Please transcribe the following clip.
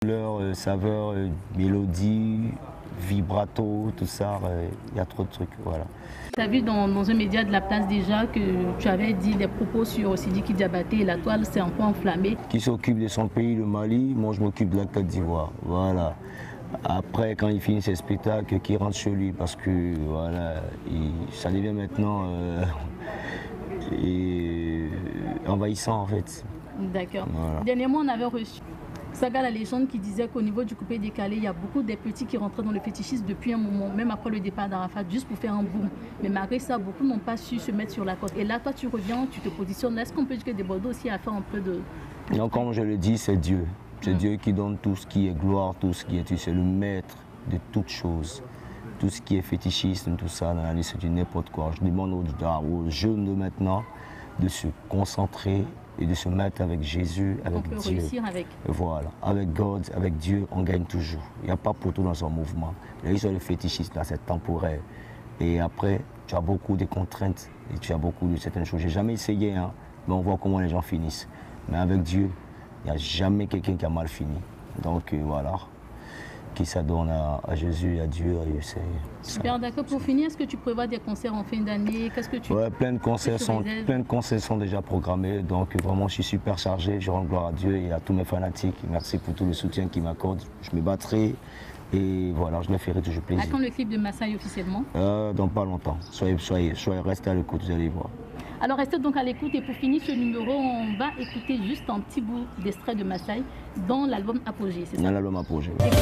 Couleur, saveur, mélodie, vibrato, tout ça, il y a trop de trucs, voilà. Tu as vu dans un média de la place déjà que tu avais dit des propos sur Sidiki Diabaté et la toile s'est un peu enflammée. Qui s'occupe de son pays, le Mali, moi je m'occupe de la Côte d'Ivoire, voilà. Après, quand il finit ses spectacles, qu'il rentre chez lui, parce que voilà, ça devient maintenant envahissant en fait. D'accord. Voilà. Dernièrement, on avait reçu Saga la légende qui disait qu'au niveau du coupé décalé, il y a beaucoup des petits qui rentraient dans le fétichisme depuis un moment, même après le départ d'Arafat, juste pour faire un boom. Mais malgré ça, beaucoup n'ont pas su se mettre sur la côte. Et là, toi, tu reviens, tu te positionnes. Est-ce qu'on peut dire que Desbordeaux aussi a fait un peu de... Donc, comme je le dis, c'est Dieu. C'est Dieu qui donne tout ce qui est gloire, tout ce qui est... C'est le maître de toutes choses. Tout ce qui est fétichisme, tout ça, c'est du n'importe quoi. Je demande aux jeunes de maintenant de se concentrer et de se mettre avec Jésus, avec Dieu. On peut réussir avec. Voilà, avec God, avec Dieu, on gagne toujours. Il n'y a pas pour tout dans un mouvement. L'histoire du fétichisme, là, c'est temporaire. Et après, tu as beaucoup de contraintes et tu as beaucoup de certaines choses. J'ai jamais essayé, hein, mais on voit comment les gens finissent. Mais avec Dieu, il n'y a jamais quelqu'un qui a mal fini. Donc voilà, qui s'adonne à Jésus et à Dieu. Super, d'accord. Pour finir, est-ce que tu prévois des concerts en fin d'année? Qu'est-ce que tu... Ouais, plein de concerts sont déjà programmés. Donc vraiment, je suis super chargé. Je rends gloire à Dieu et à tous mes fanatiques. Merci pour tout le soutien qu'ils m'accordent. Je me battrai et voilà, je me ferai toujours plaisir. À quand le clip de Massaï officiellement? Dans pas longtemps. Soyez restés à l'écoute, vous allez voir. Alors restez donc à l'écoute et pour finir ce numéro, on va écouter juste un petit bout d'extrait de Massaï dans l'album Apogée, c'est ça? Dans l'album Apogée. Écoutez.